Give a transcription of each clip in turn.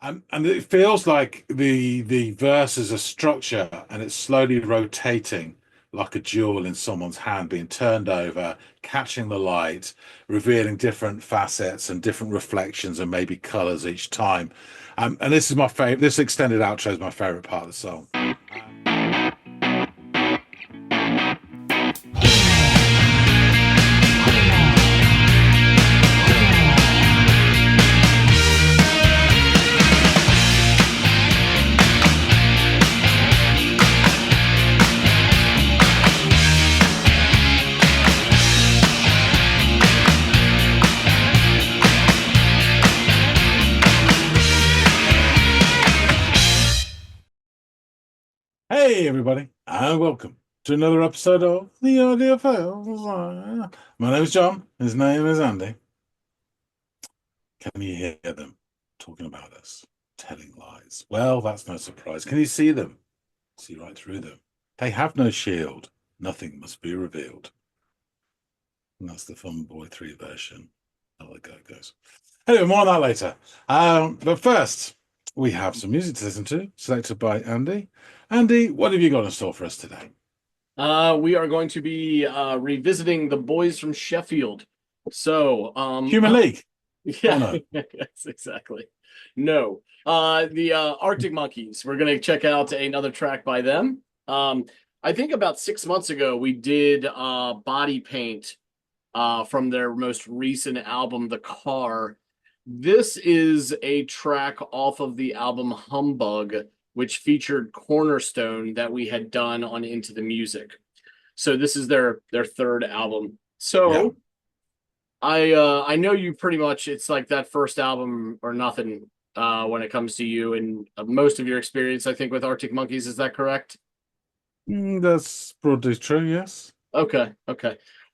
And it feels like the verse is a structure and it's slowly rotating like a jewel in someone's hand being turned over, catching the light, revealing different facets and different reflections and maybe colors each time. And this is my favorite. This extended outro is my favorite part of the song. Hey, everybody, and welcome to another episode of the Audiophiles. My name is John. His name is Andy. Can you hear them talking about us, telling lies? Well, that's no surprise. Can you see them? See right through them. They have no shield. Nothing must be revealed. And that's the Fun Boy 3 version. How the go goes. Anyway, more on that later. But first, we have some music to listen to, selected by Andy. Andy, what have you got in store for us today? We are going to be revisiting the boys from Sheffield. So, Human League. yeah, Oh, yes, exactly. No, the Arctic Monkeys. We're going to check out another track by them. I think about 6 months ago we did Body Paint from their most recent album, The Car. This is a track off of the album Humbug, which featured Cornerstone that we had done on Into the Music. So this is their third album. yeah. So I know you pretty much, it's like that first album or nothing when it comes to you and most of your experience, I think, with Arctic Monkeys. Is that correct? That's broadly true, yes. Okay.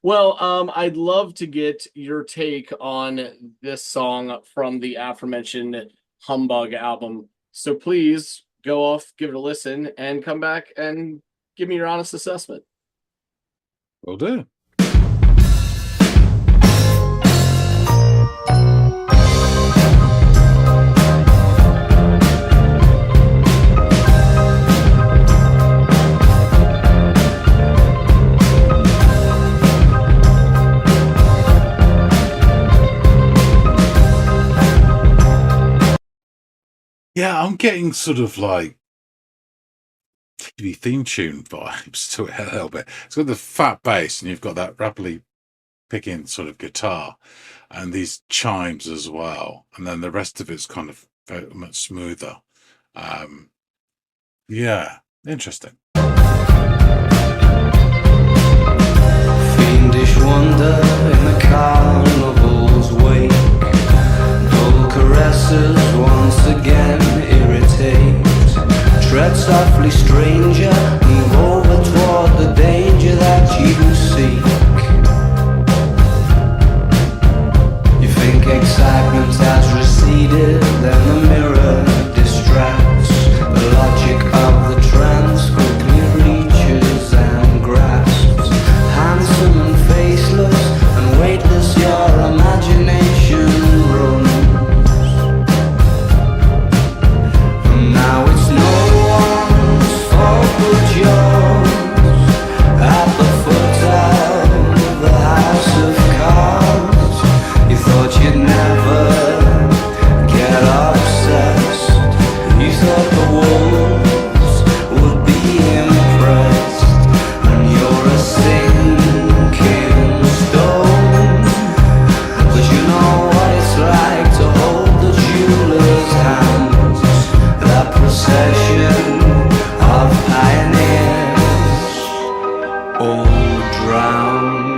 Well, I'd love to get your take on this song from the aforementioned Humbug album. So please go off, give it a listen, and come back and give me your honest assessment. Will do. Yeah, I'm getting sort of like TV theme tune vibes to it a little bit. It's got the fat bass, and you've got that rapidly picking sort of guitar, and these chimes as well. And then the rest of it's kind of very much smoother. Um, yeah, interesting. Fiendish wonder in the carnival's wake. Dull caresses once again irritate. Tread softly, stranger, move over toward the danger that you seek. You think excitement has receded, then the mirror distracts. The logic of the trance quickly reaches and grasps. Handsome and faceless and weightless, your imagination runs. And now it's no one's fault but yours. At the foot of the house of cards, you thought you'd never get obsessed. You thought the wolves would be impressed, and you're a sinking stone. But you know what it's like to hold the jeweler's hands, that procession of pioneers all drowned.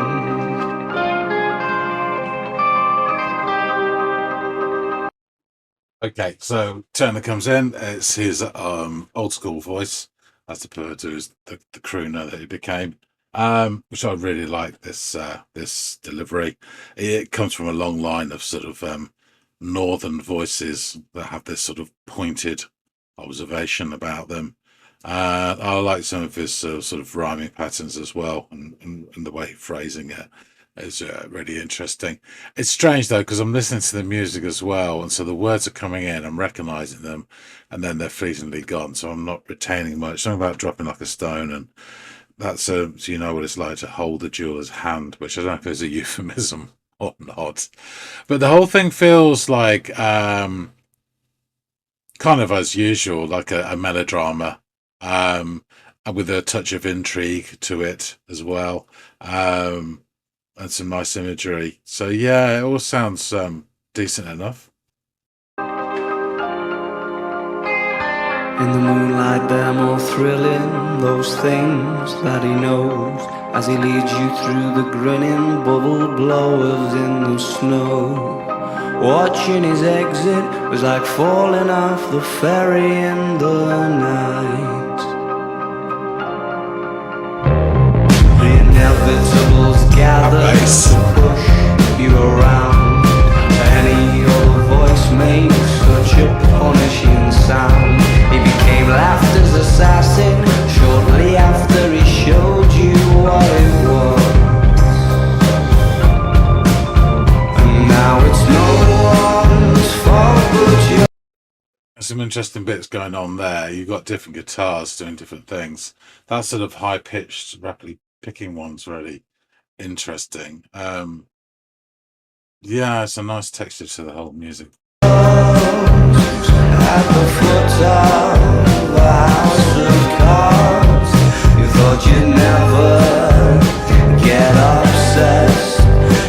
Okay, so Turner comes in. It's his old school voice, as opposed to the crooner that he became. Which I really like this delivery. It comes from a long line of sort of northern voices that have this sort of pointed observation about them. I like some of his sort of rhyming patterns as well, and the way he's phrasing it. It's really interesting. It's strange though, because I'm listening to the music as well, and so the words are coming in, I'm recognizing them, and then they're fleetingly gone. So I'm not retaining much. Something about dropping like a stone, and that's so you know what it's like to hold the jeweler's hand, which I don't know if is a euphemism or not. But the whole thing feels like kind of as usual, like a melodrama, and with a touch of intrigue to it as well. And some nice imagery. So yeah, it all sounds decent enough. In the moonlight they're more thrilling, those things that he knows, as he leads you through the grinning bubble blowers in the snow. Watching his exit was like falling off the ferry in the night. The inevitables gather Nice. to push you around. Any other voice makes such a punishing sound. He became laughter's assassin shortly after he showed you what it was. And now it's no one's fault but yours. There's some interesting bits going on there. You've got different guitars doing different things. That sort of high pitched, rapidly picking one's really interesting. Yeah, it's a nice texture to the whole music. At the foot of the house of cards, you thought you'd never get obsessed.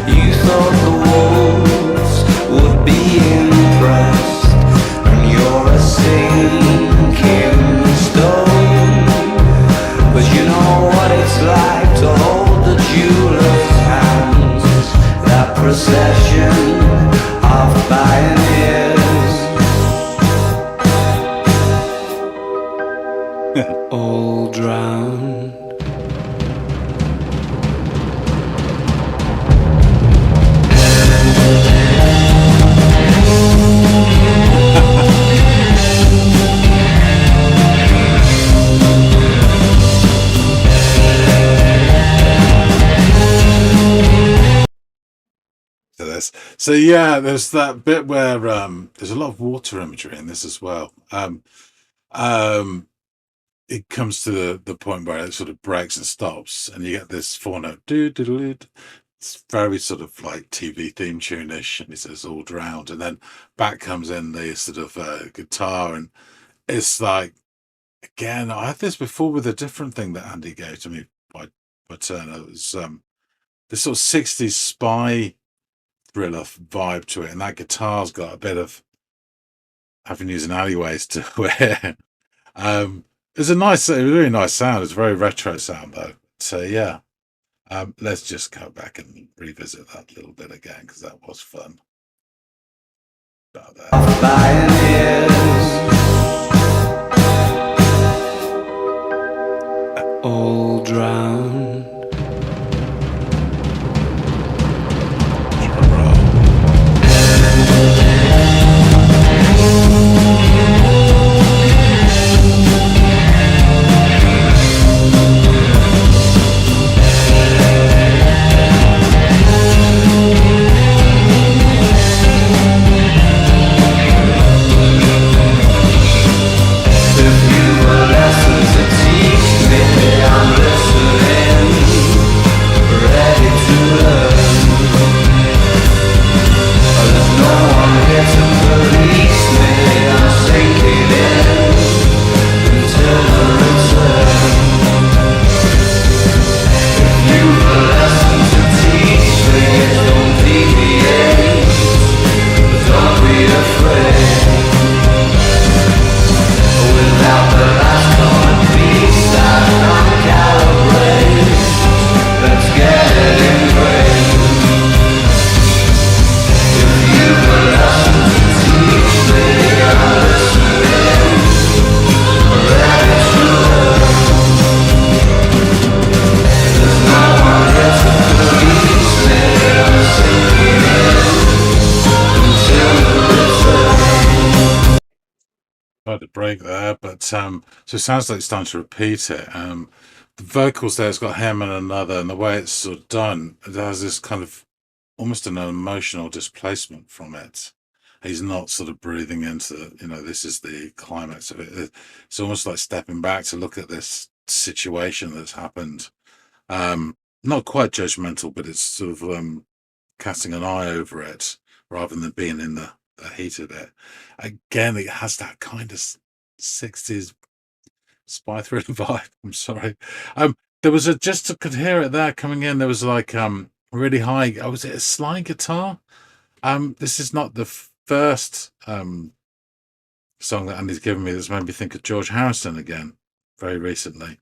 You thought the wolves would be impressed, and you're a sinking stone. But you know what it's like to hold the jeweler's hands, that procession of pioneers. All drowned. To this. So yeah, there's that bit where there's a lot of water imagery in this as well. Um it comes to the point where it sort of breaks and stops, and you get this four note do do do. It's very sort of like TV theme tune-ish, and it says all drowned, and then back comes in the sort of guitar, and it's like again, I had this before with a different thing that Andy gave to me by Turner. It was this sort of 60s spy thriller vibe to it, and that guitar's got a bit of avenues and alleyways to where it's a really nice sound. It's a very retro sound though. So yeah, let's just go back and revisit that little bit again because that was fun. About that. All drowned. Drum roll. Tried to break there, but so it sounds like it's starting to repeat it. the vocals there, it's got him and another, and the way it's sort of done, it has this kind of almost an emotional displacement from it. He's not sort of breathing into, this is the climax of it. It's almost like stepping back to look at this situation that's happened. Not quite judgmental, but it's sort of casting an eye over it rather than being in the heat of it. Again, it has that kind of 60s spy thriller vibe. I'm sorry. There was just I could hear it there coming in. There was like really high. Oh, was it a slide guitar? This is not the first song that Andy's given me that's made me think of George Harrison again very recently.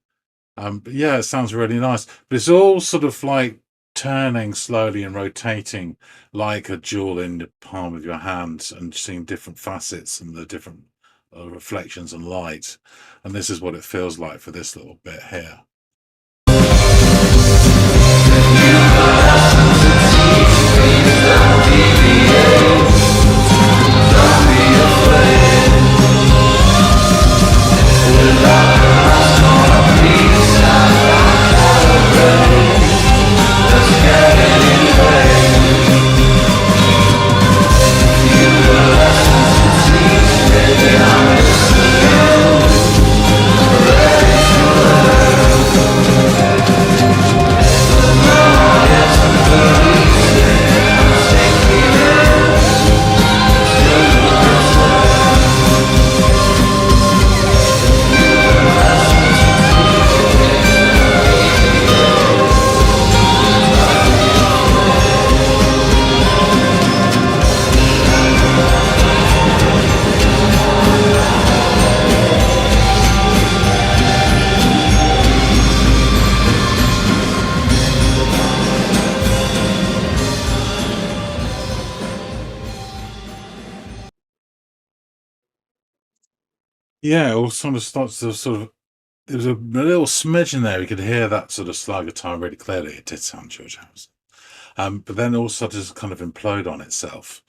But yeah, it sounds really nice. But it's all sort of like turning slowly and rotating like a jewel in the palm of your hand and seeing different facets and the different reflections and light. And this is what it feels like for this little bit here. Yeah, it all sort of starts to sort of. There was a little smidge in there. You could hear that sort of slide guitar really clearly. It did sound George Harrison. But then also just kind of implode on itself.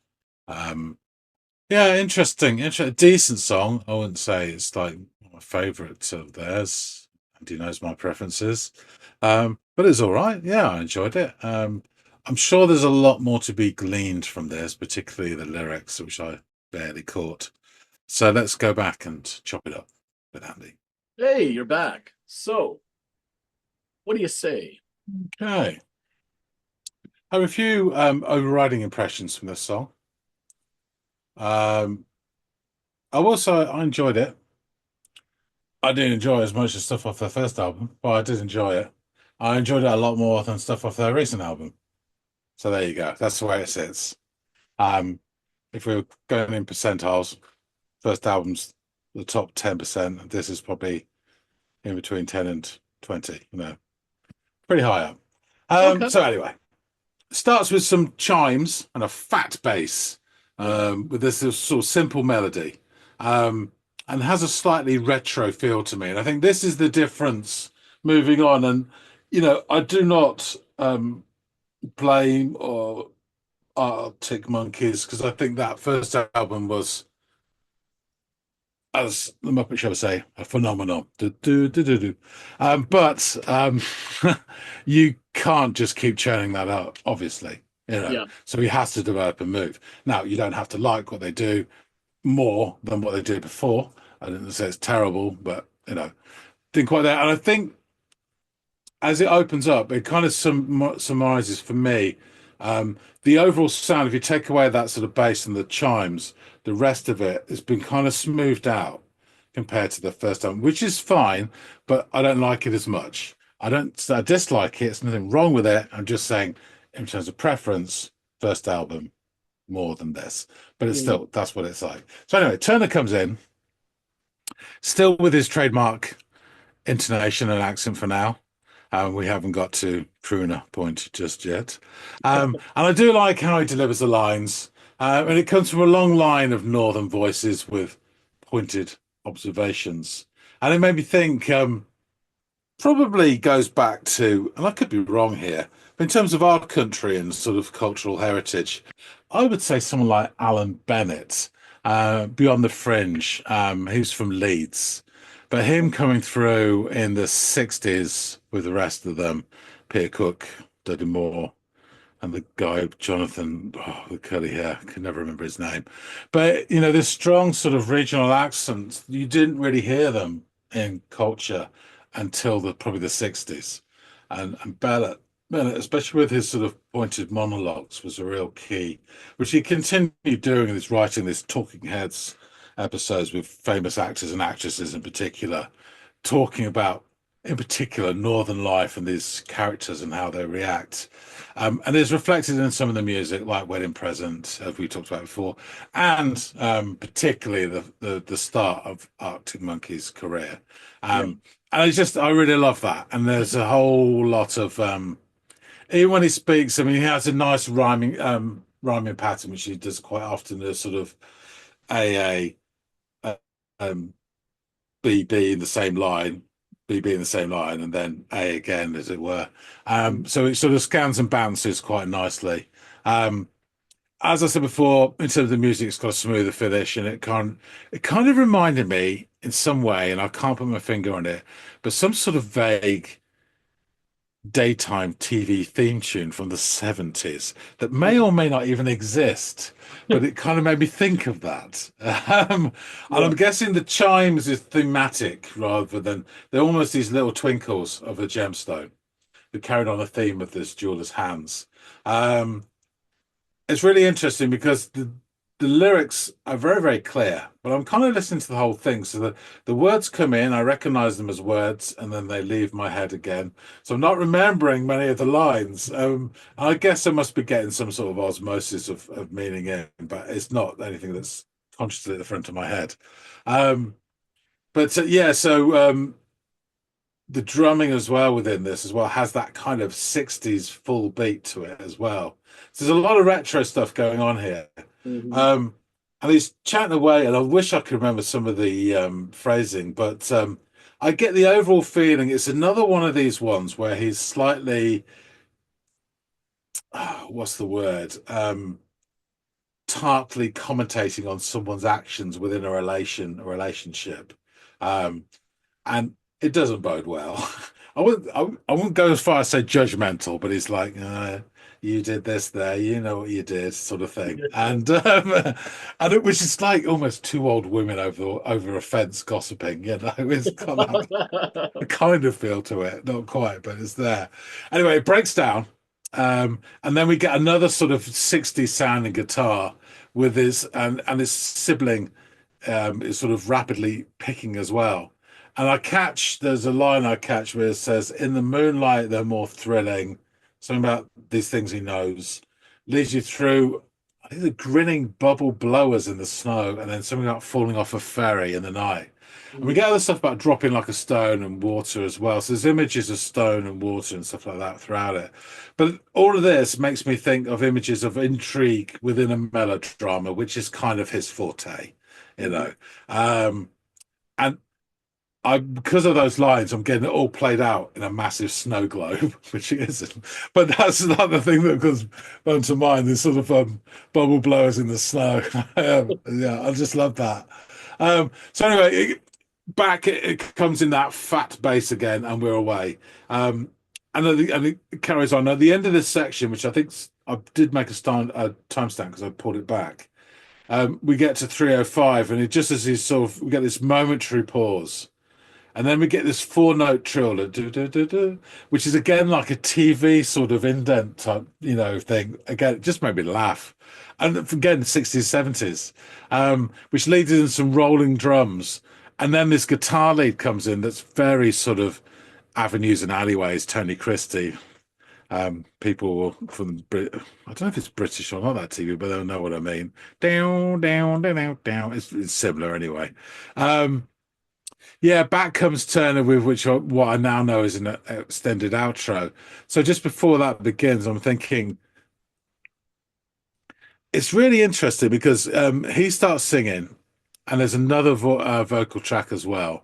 Yeah, interesting. Decent song. I wouldn't say it's like my favourite of theirs. Andy knows my preferences. But it's all right. Yeah, I enjoyed it. I'm sure there's a lot more to be gleaned from this, particularly the lyrics, which I barely caught. So let's go back and chop it up with Andy. Hey, you're back. So, what do you say? Okay. I have a few overriding impressions from this song. I enjoyed it. I didn't enjoy as much as stuff off their first album, but I did enjoy it. I enjoyed it a lot more than stuff off their recent album. So there you go. That's the way it sits. If we were going in percentiles, first album's the top 10%. This is probably in between 10 and 20, pretty high up. Okay. So anyway, starts with some chimes and a fat bass with this sort of simple melody and has a slightly retro feel to me. And I think this is the difference moving on. And, I do not blame or Arctic Monkeys because I think that first album was, as the Muppet Show would say, a phenomenon. But you can't just keep churning that out, obviously. Yeah. So he has to develop and move. Now, you don't have to like what they do more than what they did before. I didn't say it's terrible, but didn't quite there. And I think as it opens up, it kind of summarizes for me the overall sound. If you take away that sort of bass and the chimes, the rest of it has been kind of smoothed out compared to the first album, which is fine, but I don't like it as much. I dislike it. There's nothing wrong with it. I'm just saying, in terms of preference, first album more than this, but it's still, that's what it's like. So anyway, Turner comes in, still with his trademark intonation and accent for now. We haven't got to crooner point just yet. And I do like how he delivers the lines. And it comes from a long line of northern voices with pointed observations. And it made me think, probably goes back to, and I could be wrong here, but in terms of our country and sort of cultural heritage, I would say someone like Alan Bennett, Beyond the Fringe, who's from Leeds. But him coming through in the 60s with the rest of them, Peter Cook, Dudley Moore, and the guy, Jonathan, oh, the curly hair, I can never remember his name. But, this strong sort of regional accents, you didn't really hear them in culture until probably the 60s. And Bellot, especially with his sort of pointed monologues, was a real key, which he continued doing in his writing, this Talking Heads episodes with famous actors and actresses in particular, talking about, in particular, Northern life and these characters and how they react. And it's reflected in some of the music, like Wedding Present, as we talked about before, and particularly the start of Arctic Monkeys' career. Yeah. And I really love that. And there's a whole lot of, even when he speaks, I mean, he has a nice rhyming pattern, which he does quite often, the sort of AA, um, BB in the same line, BB in the same line, and then A again, as it were. So it sort of scans and bounces quite nicely. Um, as I said before, in terms of the music, it's got a smoother finish, and it kind of reminded me in some way, and I can't put my finger on it, but some sort of vague daytime TV theme tune from the 70s that may or may not even exist, but it kind of made me think of that. And Yeah. I'm guessing the chimes is thematic rather than they're almost these little twinkles of a gemstone that carried on a theme of this jeweler's hands. Um, it's really interesting because the lyrics are very, very clear, but I'm kind of listening to the whole thing. So the words come in, I recognize them as words, and then they leave my head again. So I'm not remembering many of the lines. I guess I must be getting some sort of osmosis of meaning in, but it's not anything that's consciously at the front of my head. But yeah, so the drumming as well within this as well has that kind of 60s full beat to it as well. So there's a lot of retro stuff going on here. Mhm. And he's chatting away, and I wish I could remember some of the phrasing, but I get the overall feeling it's another one of these ones where he's slightly, what's the word? Tartly commentating on someone's actions within a relationship. Um, and it doesn't bode well. I wouldn't go as far as say judgmental, but it's like you did this there, you know what you did, sort of thing, which is like almost two old women over a fence gossiping. It's got that kind of feel to it, not quite, but it's there. Anyway, it breaks down, and then we get another sort of 60s sounding guitar with his sibling is sort of rapidly picking as well. And there's a line I catch where it says, "In the moonlight, they're more thrilling." Something about these things he knows leads you through, I think, the grinning bubble blowers in the snow, and then something about falling off a ferry in the night. And we get other stuff about dropping like a stone and water as well. So there's images of stone and water and stuff like that throughout it. But all of this makes me think of images of intrigue within a melodrama, which is kind of his forte, you know. Um, and because of those lines, I'm getting it all played out in a massive snow globe, which it isn't. But that's another thing that comes to mind. This sort of bubble blowers in the snow. Yeah, I just love that. So anyway, it comes in that fat bass again, and we're away. And it carries on. At the end of this section, which I think I did make a timestamp because I pulled it back. We get to 3:05, and it just as he's we get this momentary pause. And then we get this four-note trill, which is again like a TV sort of indent type, thing. Again, it just made me laugh. And again, 60s, 70s, which leads in some rolling drums. And then this guitar lead comes in that's very sort of avenues and alleyways, Tony Christie. People from I don't know if it's British or not that TV, but they'll know what I mean. Down, down, down, down, down. It's similar anyway. Yeah, back comes Turner with what I now know is an extended outro. So just before that begins, I'm thinking it's really interesting because he starts singing, and there's another vocal track as well.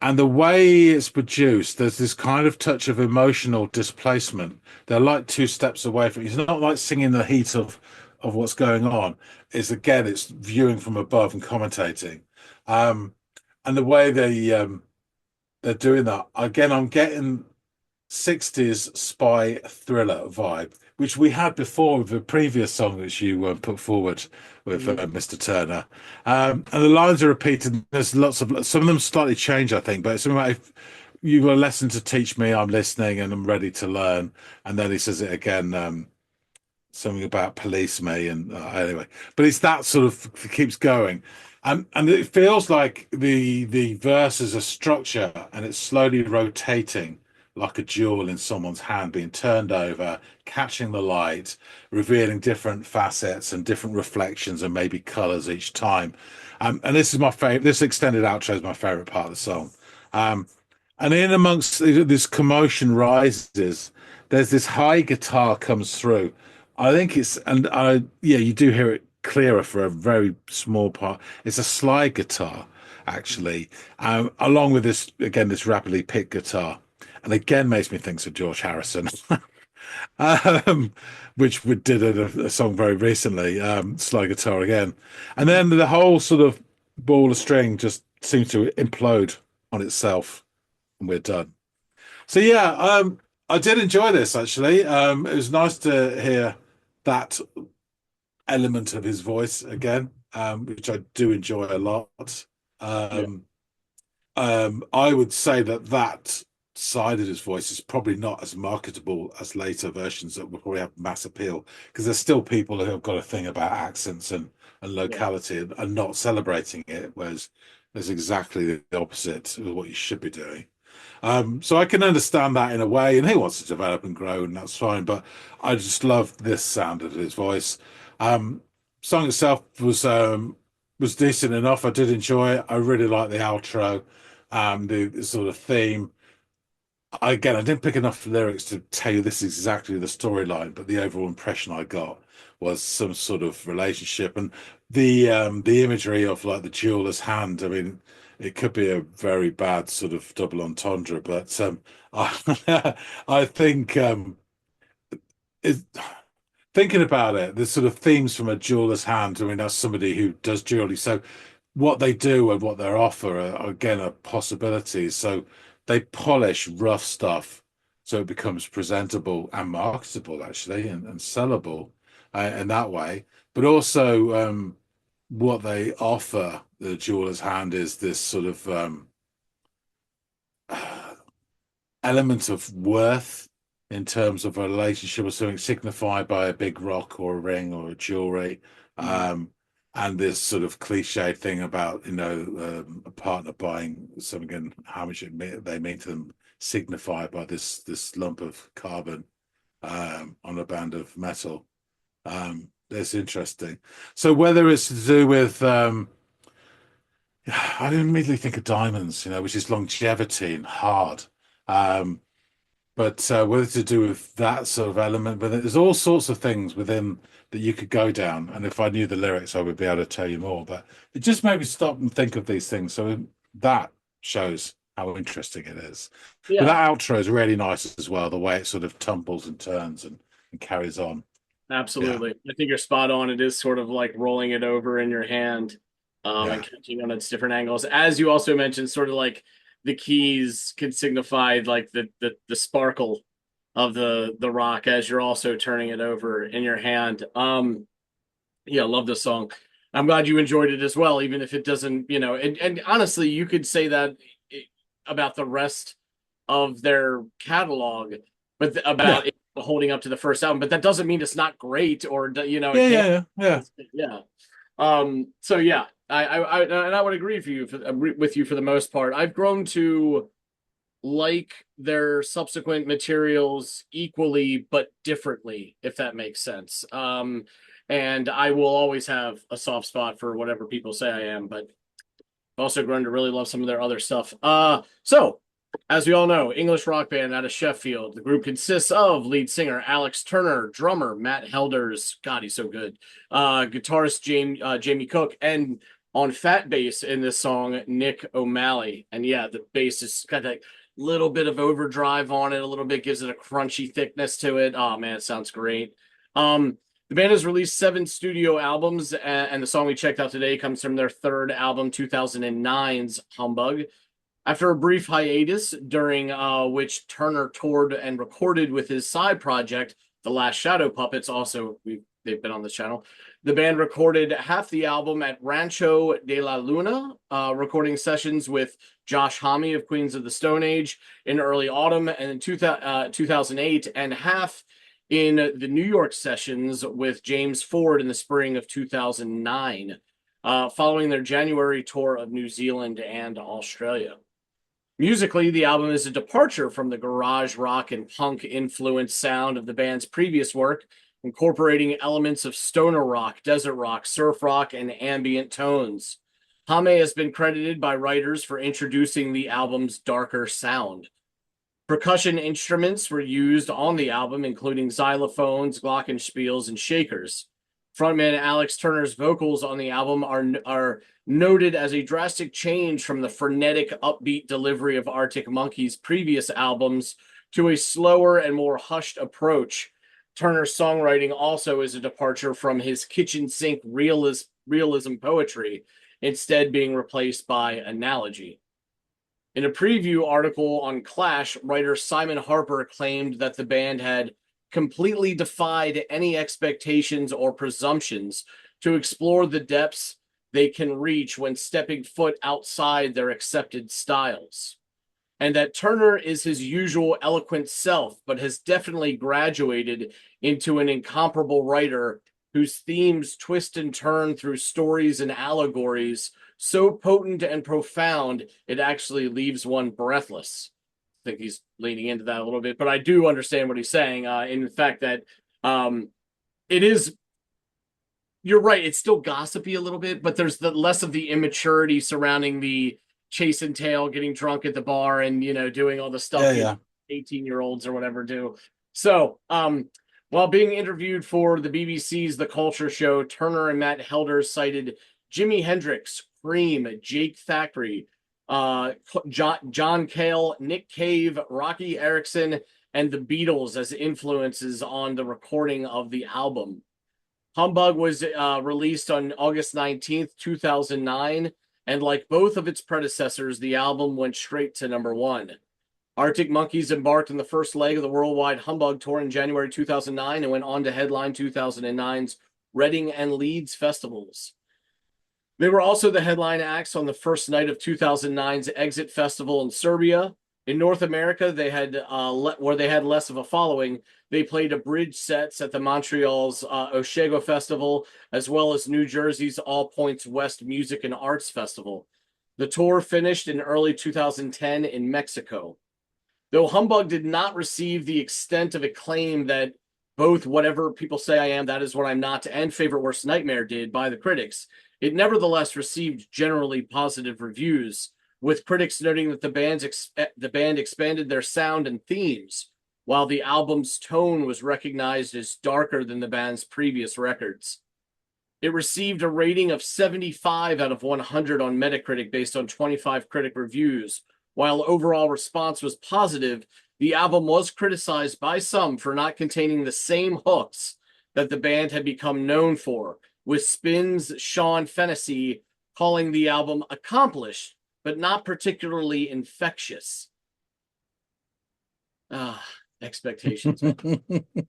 And the way it's produced, there's this kind of touch of emotional displacement. They're like two steps away from. It's not like singing the heat of what's going on. It's viewing from above and commentating. and the way they're doing that again, I'm getting 60s spy thriller vibe, which we had before with the previous song that you put forward with Mr. Turner. And the lines are repeated. There's lots of some of them slightly change, I think, but it's something like, if you've got a lesson to teach me, I'm listening and I'm ready to learn. And then he says it again. Something about police me and anyway, but it's that sort of it keeps going, and it feels like the verse is a structure and it's slowly rotating like a jewel in someone's hand being turned over, catching the light, revealing different facets and different reflections and maybe colors each time. And this is my favorite. This extended outro is my favorite part of the song. um and in amongst this commotion rises, there's this high guitar comes through. I think it's, and I, yeah, you do hear it clearer for a very small part. It's a slide guitar, actually, along with this, again, this rapidly picked guitar. And again, makes me think of George Harrison, um, which we did a song very recently, slide guitar again. And then the whole sort of ball of string just seems to implode on itself, and we're done. So yeah, I did enjoy this actually. It was nice to hear that element of his voice again, which I do enjoy a lot. Yeah. Um, I would say that that side of his voice is probably not as marketable as later versions that will probably have mass appeal, because there's still people who have got a thing about accents and Yeah. locality and not celebrating it, whereas there's exactly the opposite of what you should be doing. So I can understand that in a way, and he wants to develop and grow, and that's fine. But I just love this sound of his voice. Um, Song itself was decent enough. I did enjoy it. I really like the outro, the sort of theme. Again, I didn't pick enough lyrics to tell you this is exactly the storyline, but the overall impression I got was some sort of relationship, and the imagery of like the jeweler's hand. I mean, it could be a very bad sort of double entendre, but I, I think it, thinking about it, the sort of themes from a jeweler's hand. I mean, that's somebody who does jewelry, so what they do and what they offer are again are possibilities. So they polish rough stuff so it becomes presentable and marketable actually, and sellable in that way. But also what they offer the jeweler's hand is this sort of element of worth in terms of a relationship or something signified by a big rock or a ring or a jewelry. Um, and this sort of cliche thing about, a partner buying something and how much they mean to them, signified by this lump of carbon on a band of metal. That's interesting. So whether it's to do with I didn't immediately think of diamonds, which is longevity and hard. Um, but whether to do with that sort of element, but there's all sorts of things within that you could go down. And if I knew the lyrics, I would be able to tell you more. But it just made me stop and think of these things. So that shows how interesting it is. But Yeah. that outro is really nice as well, the way it sort of tumbles and turns and carries on. Absolutely. I think you're spot on. It is sort of like rolling it over in your hand, Yeah. and catching on its different angles. As you also mentioned, sort of like the keys could signify like the sparkle of the rock as you're also turning it over in your hand. Yeah, love this song. I'm glad you enjoyed it as well, even if it doesn't, and honestly, you could say that about the rest of their catalog, but Yeah. about it holding up to the first album, but that doesn't mean it's not great or Yeah. it can't. Yeah. Yeah. Yeah. So yeah, I would agree with you for the most part. I've grown to like their subsequent materials equally but differently, if that makes sense. And I will always have a soft spot for whatever people say I am, but I've also grown to really love some of their other stuff. So as we all know, English rock band out of Sheffield. The group consists of lead singer Alex Turner, drummer Matt Helders, God, he's so good, guitarist Jamie Cook, and on fat bass in this song, Nick O'Malley. And yeah, the bass is got that little bit of overdrive on it, a little bit gives it a crunchy thickness to it. Oh man, it sounds great. Um, The band has released 7 studio albums, and the song we checked out today comes from their third album, 2009's Humbug. After a brief hiatus, during which Turner toured and recorded with his side project, The Last Shadow Puppets, they've been on this channel, the band recorded half the album at Rancho de la Luna, recording sessions with Josh Homme of Queens of the Stone Age in early autumn and in 2008, and half in the New York sessions with James Ford in the spring of 2009, following their January tour of New Zealand and Australia. Musically, the album is a departure from the garage rock and punk influenced sound of the band's previous work, incorporating elements of stoner rock, desert rock, surf rock, and ambient tones. Homme has been credited by writers for introducing the album's darker sound. Percussion instruments were used on the album, including xylophones, glockenspiels, and shakers. Frontman Alex Turner's vocals on the album are noted as a drastic change from the frenetic, upbeat delivery of Arctic Monkeys' previous albums to a slower and more hushed approach. Turner's songwriting also is a departure from his kitchen sink realism poetry, instead being replaced by analogy. In a preview article on Clash, writer Simon Harper claimed that the band had completely defied any expectations or presumptions to explore the depths they can reach when stepping foot outside their accepted styles, and that Turner is his usual eloquent self, but has definitely graduated into an incomparable writer whose themes twist and turn through stories and allegories so potent and profound it actually leaves one breathless. I think he's leaning into that a little bit, but I do understand what he's saying. In the fact that it is, you're right, it's still gossipy a little bit, but there's less of the immaturity surrounding the chase and tail, getting drunk at the bar, and doing all the stuff 18-year-olds or whatever do. So, while being interviewed for the BBC's The Culture Show, Turner and Matt Helder cited Jimi Hendrix, Cream, Jake Thackeray, John Cale, Nick Cave, Rocky Erickson, and the Beatles as influences on the recording of the album. Humbug was released on August 19th, 2009, and like both of its predecessors, the album went straight to #1. Arctic Monkeys embarked on the first leg of the worldwide Humbug tour in January 2009 and went on to headline 2009's Reading and Leeds festivals. They were also the headline acts on the first night of 2009's Exit Festival in Serbia. In North America, they had where they had less of a following. They played abridged sets at the Montreal's Oshego Festival, as well as New Jersey's All Points West Music and Arts Festival. The tour finished in early 2010 in Mexico. Though Humbug did not receive the extent of acclaim that both Whatever People Say I Am, That Is What I'm Not, and Favorite Worst Nightmare did by the critics, it nevertheless received generally positive reviews, with critics noting that the band expanded their sound and themes, while the album's tone was recognized as darker than the band's previous records. It received a rating of 75 out of 100 on Metacritic based on 25 critic reviews. While overall response was positive, the album was criticized by some for not containing the same hooks that the band had become known for, with Spin's Sean Fennessy calling the album accomplished, but not particularly infectious. Expectations.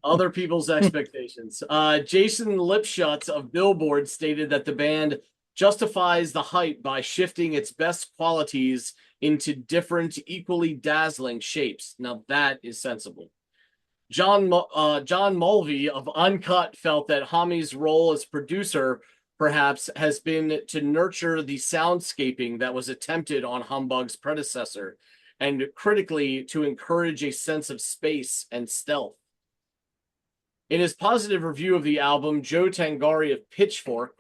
Other people's expectations. Jason Lipschutz of Billboard stated that the band justifies the hype by shifting its best qualities into different, equally dazzling shapes. Now that is sensible. John Mulvey of Uncut felt that Homme's role as producer perhaps has been to nurture the soundscaping that was attempted on Humbug's predecessor, and critically to encourage a sense of space and stealth. In his positive review of the album, Joe Tangari of Pitchfork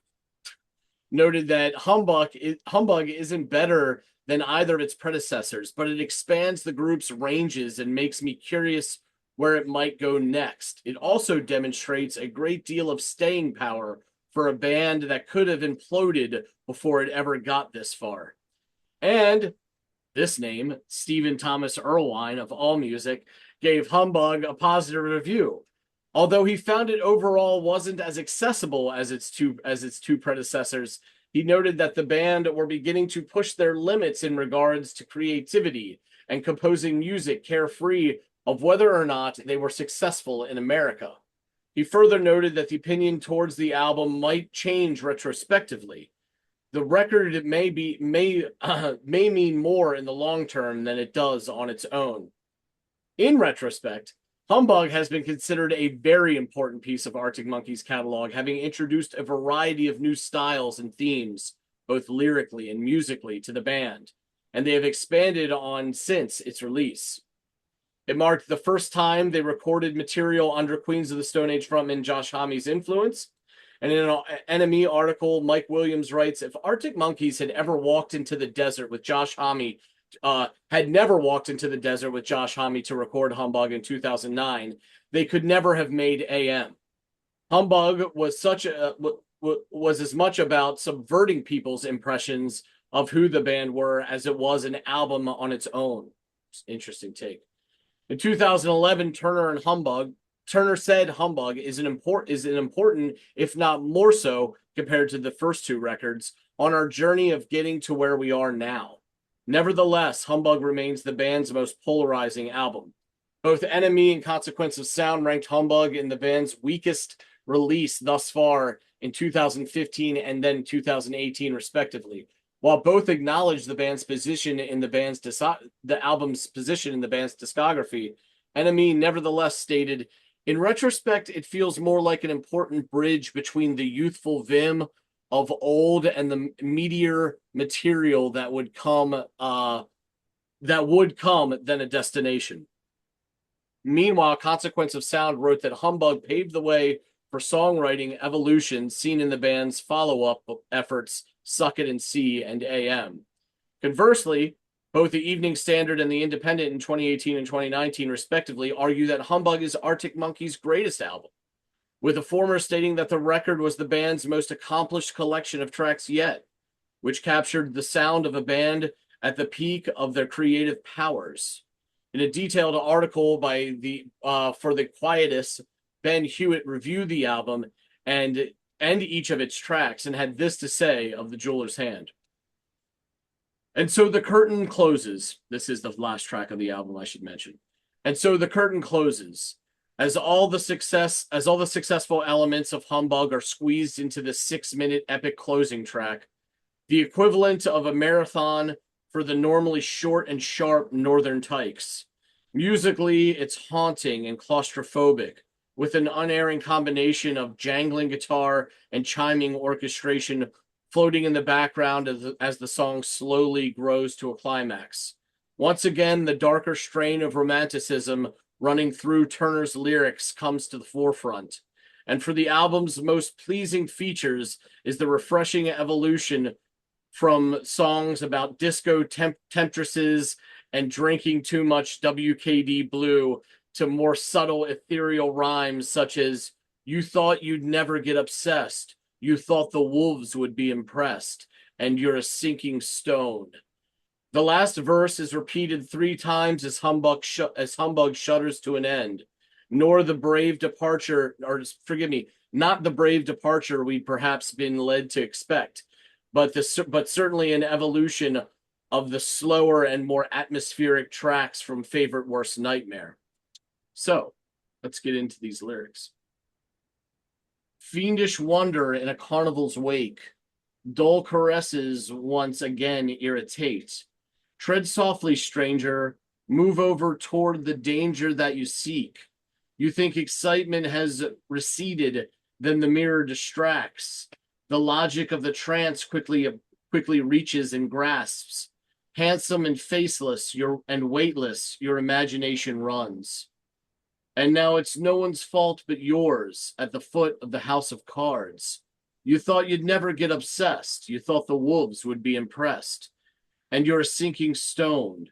noted that Humbug isn't better than either of its predecessors, but it expands the group's ranges and makes me curious where it might go next. It also demonstrates a great deal of staying power for a band that could have imploded before it ever got this far. And this name, Stephen Thomas Erlewine of AllMusic, gave Humbug a positive review. Although he found it overall wasn't as accessible as its two predecessors, he noted that the band were beginning to push their limits in regards to creativity and composing music carefree of whether or not they were successful in America. He further noted that the opinion towards the album might change retrospectively. The record may mean more in the long term than it does on its own. In retrospect, Humbug has been considered a very important piece of Arctic Monkeys' catalog, having introduced a variety of new styles and themes, both lyrically and musically, to the band, and they have expanded on since its release. It marked the first time they recorded material under Queens of the Stone Age frontman Josh Homme's influence. And in an Enemy article, Mike Williams writes, if Arctic Monkeys had ever walked into the desert with Josh Homme, had never walked into the desert with Josh Homme to record Humbug in 2009, they could never have made AM. Humbug was was as much about subverting people's impressions of who the band were as it was an album on its own. Interesting take. In 2011, Turner said Humbug is an important, if not more so, compared to the first two records, on our journey of getting to where we are now. Nevertheless, Humbug remains the band's most polarizing album. Both Enemy and Consequence of Sound ranked Humbug in the band's weakest release thus far in 2015 and then 2018, respectively. While both acknowledged the album's position in the band's discography, Enemy nevertheless stated, in retrospect, it feels more like an important bridge between the youthful vim of old and the meatier material that would come than a destination. Meanwhile, Consequence of Sound wrote that Humbug paved the way for songwriting evolution seen in the band's follow-up efforts, Suck It and See and AM. Conversely, both the Evening Standard and the Independent in 2018 and 2019, respectively, argue that Humbug is Arctic Monkeys' greatest album, with the former stating that the record was the band's most accomplished collection of tracks yet, which captured the sound of a band at the peak of their creative powers. In a detailed article by for the Quietus, Ben Hewitt reviewed the album and each of its tracks and had this to say of The Jeweler's Hand. And so the curtain closes. This is the last track of the album, I should mention. And so the curtain closes as all the successful elements of Humbug are squeezed into the 6-minute epic closing track, the equivalent of a marathon for the normally short and sharp Northern Tykes. Musically, it's haunting and claustrophobic, with an unerring combination of jangling guitar and chiming orchestration floating in the background as the song slowly grows to a climax. Once again, the darker strain of romanticism running through Turner's lyrics comes to the forefront. And for the album's most pleasing features is the refreshing evolution from songs about disco temptresses and drinking too much WKD Blue to more subtle ethereal rhymes such as, you thought you'd never get obsessed, you thought the wolves would be impressed, and you're a sinking stone. The last verse is repeated 3 times as Humbug shudders to an end, not the brave departure we'd perhaps been led to expect, but certainly an evolution of the slower and more atmospheric tracks from Favorite Worst Nightmare. So, let's get into these lyrics. Fiendish wonder in a carnival's wake, dull caresses once again irritate. Tread softly, stranger, move over toward the danger that you seek. You think excitement has receded, then the mirror distracts. The logic of the trance quickly reaches and grasps. Handsome and faceless and weightless, your imagination runs. And now it's no one's fault but yours at the foot of the house of cards. You thought you'd never get obsessed. You thought the wolves would be impressed. And you're a sinking stone.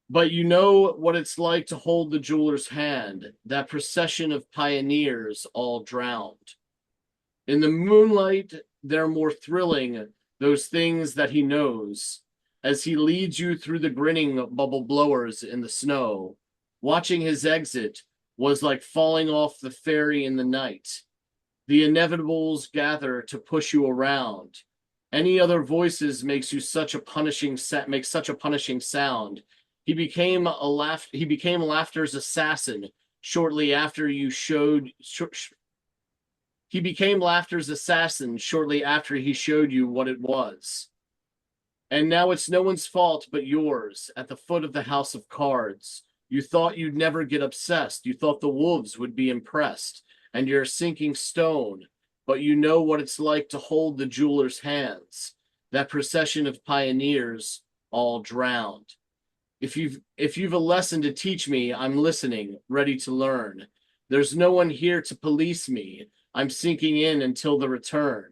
But you know what it's like to hold the jeweler's hand, that procession of pioneers all drowned. In the moonlight, they're more thrilling, those things that he knows, as he leads you through the grinning bubble blowers in the snow, watching his exit, was like falling off the ferry in the night. The inevitables gather to push you around. Any other voices makes you such a punishing makes such a punishing sound. He became laughter's assassin shortly after you showed. He became laughter's assassin shortly after he showed you what it was. And now it's no one's fault but yours at the foot of the house of cards. You thought you'd never get obsessed. You thought the wolves would be impressed, and you're a sinking stone. But you know what it's like to hold the jeweler's hands, that procession of pioneers all drowned. If you've a lesson to teach me, I'm listening, ready to learn. There's no one here to police me. I'm sinking in until the return.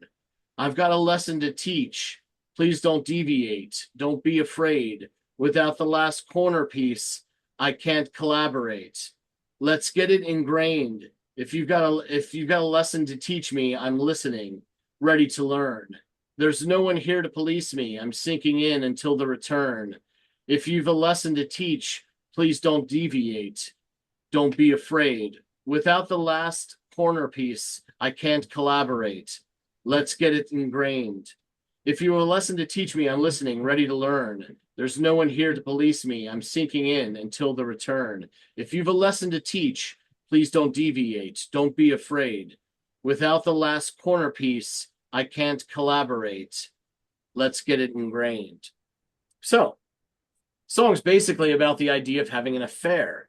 I've got a lesson to teach. Please don't deviate. Don't be afraid. Without the last corner piece, I can't collaborate. Let's get it ingrained. If you've got a lesson to teach me, I'm listening, ready to learn. There's no one here to police me. I'm sinking in until the return. If you've a lesson to teach, please don't deviate. Don't be afraid. Without the last corner piece, I can't collaborate. Let's get it ingrained. If you have a lesson to teach me, I'm listening, ready to learn. There's no one here to police me. I'm sinking in until the return. If you've a lesson to teach, please don't deviate. Don't be afraid. Without the last corner piece, I can't collaborate. Let's get it ingrained. So, song's basically about the idea of having an affair.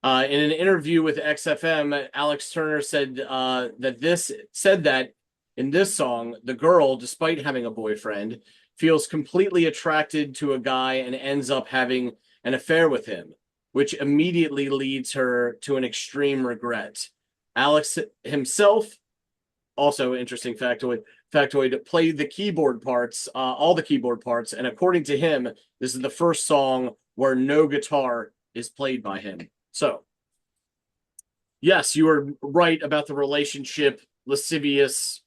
In an interview with XFM, Alex Turner said that in this song, the girl, despite having a boyfriend, feels completely attracted to a guy and ends up having an affair with him, which immediately leads her to an extreme regret. Alex himself, also interesting factoid, played the keyboard parts, all the keyboard parts, and according to him, this is the first song where no guitar is played by him. So, yes, you were right about the relationship, lascivious,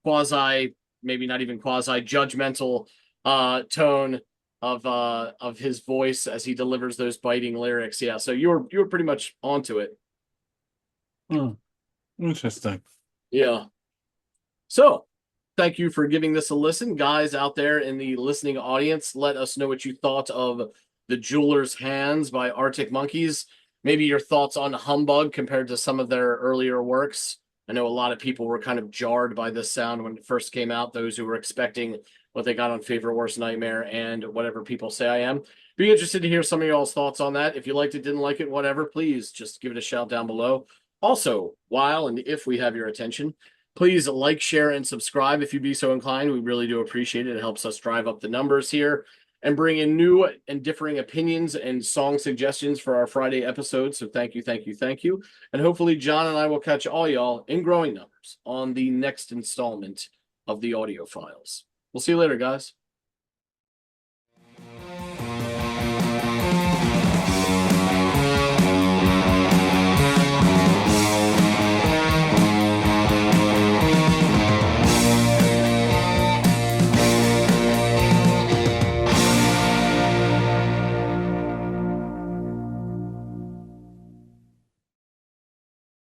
quasi, maybe not even quasi, judgmental tone of his voice as he delivers those biting lyrics. Yeah, so you were pretty much onto it. Interesting. Yeah. So, thank you for giving this a listen. Guys out there in the listening audience, let us know what you thought of The Jeweler's Hands by Arctic Monkeys. Maybe your thoughts on Humbug compared to some of their earlier works. I know a lot of people were kind of jarred by this sound when it first came out, those who were expecting what they got on Favorite Worst Nightmare and Whatever People Say I Am. Be interested to hear some of y'all's thoughts on that. If you liked it, didn't like it, whatever, please just give it a shout down below. Also, while and if we have your attention, please like, share, and subscribe if you'd be so inclined. We really do appreciate it. It helps us drive up the numbers here and bring in new and differing opinions and song suggestions for our Friday episodes. So thank you, thank you, thank you. And hopefully John and I will catch all y'all in growing numbers on the next installment of the Audiophiles. We'll see you later, guys.